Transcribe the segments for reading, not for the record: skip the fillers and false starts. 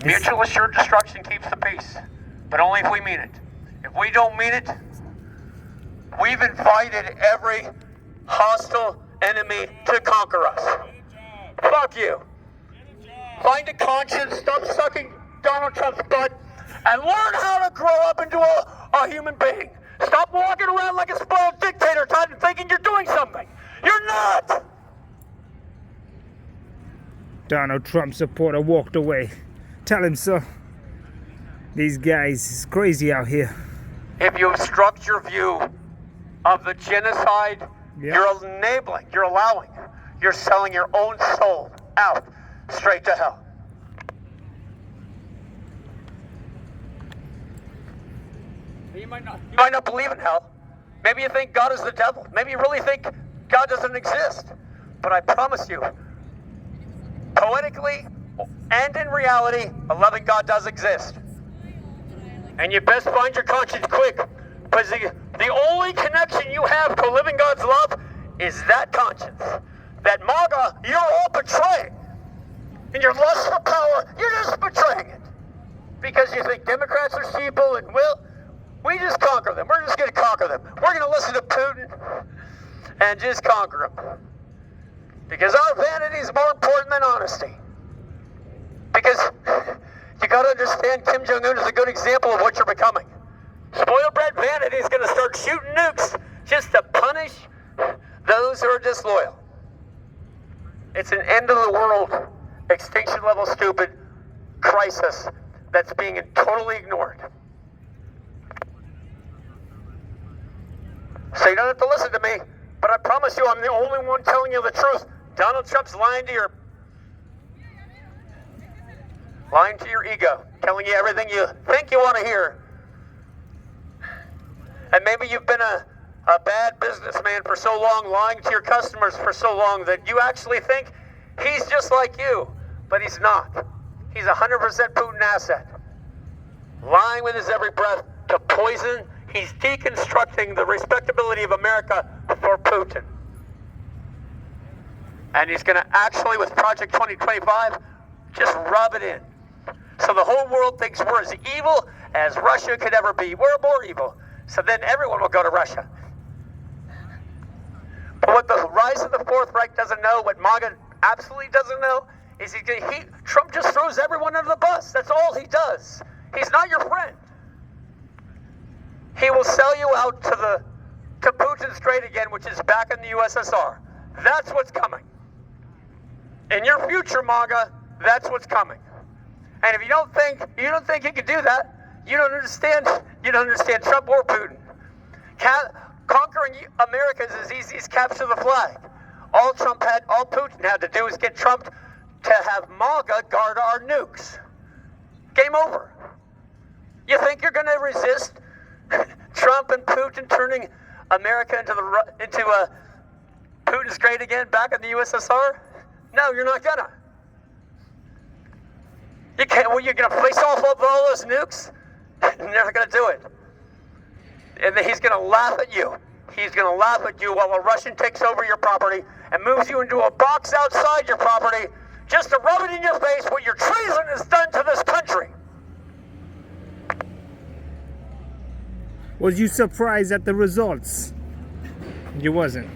Mutual assured destruction keeps the peace, but only if we mean it. If we don't mean it, we've invited every hostile enemy to conquer us. Fuck you. Find a conscience, stop sucking Donald Trump's butt, and learn how to grow up into a human being. Stop walking around like a spoiled dictator thinking you're doing something. You're not! Donald Trump supporter walked away. Tell him so. These guys is crazy out here. If you obstruct your view of the genocide, you're enabling, you're allowing, you're selling your own soul out straight to hell. You might not believe in hell. Maybe you think God is the devil. Maybe you really think God doesn't exist. But I promise you, poetically and in reality, a loving God does exist. And you best find your conscience quick, because the only connection you have to living God's love is that conscience. That MAGA, you're all betraying. In your lust for power, you're just betraying it. Because you think Democrats are sheeple and we just conquer them. We're just going to conquer them. We're going to listen to Putin and just conquer them. Because our vanity is more important than honesty. Because you got to understand, Kim Jong-un is a good example of what you're becoming. Spoiled brat vanity is going to start shooting nukes just to punish those who are disloyal. It's an end of the world, extinction level stupid crisis that's being totally ignored. So you don't have to listen to me, but I promise you I'm the only one telling you the truth. Donald Trump's lying to your ego, telling you everything you think you want to hear. And maybe you've been a bad businessman for so long, lying to your customers for so long, that you actually think he's just like you, but he's not. He's 100% Putin asset. Lying with his every breath to poison. He's deconstructing the respectability of America for Putin. And he's going to actually, with Project 2025, just rub it in. So the whole world thinks we're as evil as Russia could ever be. We're more evil. So then everyone will go to Russia. But what the rise of the Fourth Reich doesn't know, what MAGA absolutely doesn't know, is Trump just throws everyone under the bus. That's all he does. He's not your friend. He will sell you out to Putin's trade again, which is back in the USSR. That's what's coming. In your future, MAGA, that's what's coming. And if you don't think he can do that, you don't understand Trump or Putin. Conquering America is as easy as capture the flag. All Putin had to do is get Trump to have MAGA guard our nukes. Game over. You think you're going to resist Trump and Putin turning America into Putin's trade again back in the USSR? No, you're not gonna. You can't. Well, you're gonna face off of all those nukes. You're never gonna do it. And then he's gonna laugh at you. He's gonna laugh at you while a Russian takes over your property and moves you into a box outside your property just to rub it in your face what your treason has done to this country. Was you surprised at the results? You wasn't.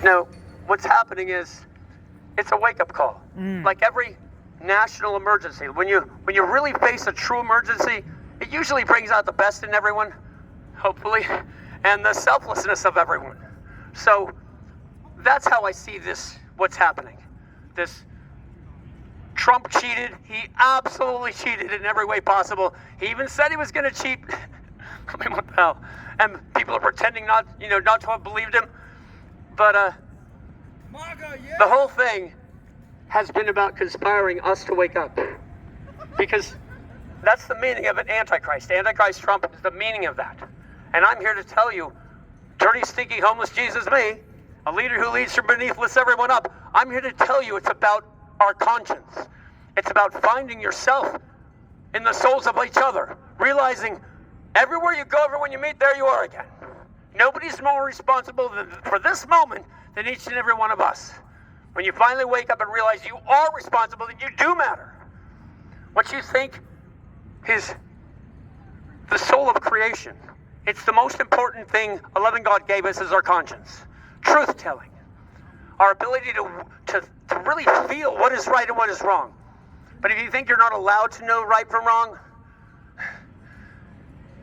No. What's happening is it's a wake-up call. Like every national emergency, when you really face a true emergency, it usually brings out the best in everyone, hopefully, and the selflessness of everyone. So that's how I see this, what's happening. This Trump cheated. He absolutely cheated in every way possible. He even said he was going to cheat. I mean, what the hell? And people are pretending not to have believed him. But the whole thing has been about conspiring us to wake up. Because that's the meaning of an Antichrist. Antichrist Trump is the meaning of that. And I'm here to tell you, dirty, stinky, homeless Jesus me, a leader who leads from beneath, lifts everyone up. I'm here to tell you it's about our conscience. It's about finding yourself in the souls of each other. Realizing everywhere you go, everyone you meet, there you are again. Nobody's more responsible for this moment than each and every one of us. When you finally wake up and realize you are responsible, that you do matter. what you think is the soul of creation. It's the most important thing a loving God gave us is our conscience. Truth-telling. Our ability to really feel what is right and what is wrong. But if you think you're not allowed to know right from wrong,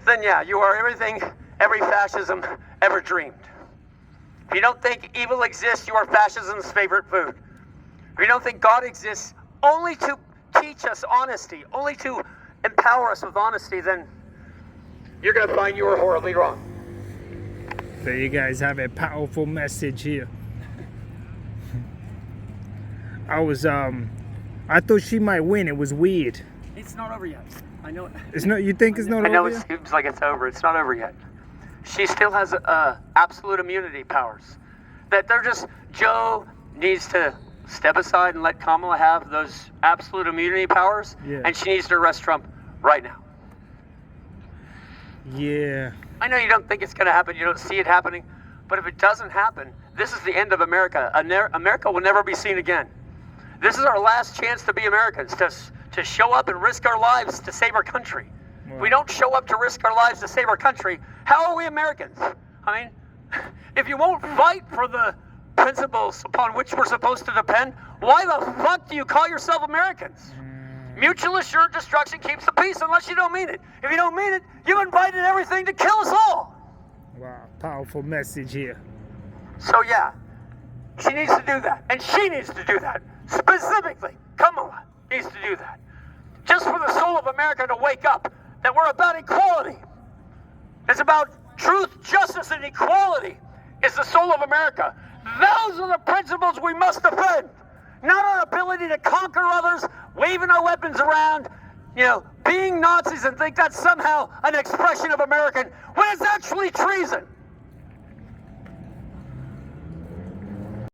then yeah, you are everything every fascism ever dreamed. If you don't think evil exists, you are fascism's favorite food. If you don't think God exists only to teach us honesty, only to empower us with honesty, then you're going to find you are horribly wrong. So you guys have a powerful message here. I thought she might win. It was weird. It's not over yet. I know it. It's not. You think it's not over? I know it yet? seems like it's over. It's not over yet. She still has absolute immunity powers. That they're just, Joe needs to step aside and let Kamala have those absolute immunity powers, and she needs to arrest Trump right now. Yeah. I know you don't think it's going to happen. You don't see it happening. But if it doesn't happen, this is the end of America. America will never be seen again. This is our last chance to be Americans, to show up and risk our lives to save our country. Wow. If we don't show up to risk our lives to save our country, how are we Americans? I mean, if you won't fight for the principles upon which we're supposed to depend, why the fuck do you call yourself Americans? Mutual assured destruction keeps the peace unless you don't mean it. If you don't mean it, you've invited everything to kill us all. Wow, powerful message here. So yeah, she needs to do that. And she needs to do that. Specifically, Kamala needs to do that. Just for the soul of America to wake up that we're about equality. It's about truth, justice, and equality is the soul of America. Those are the principles we must defend. Not our ability to conquer others, waving our weapons around, being Nazis and think that's somehow an expression of American, when it's actually treason.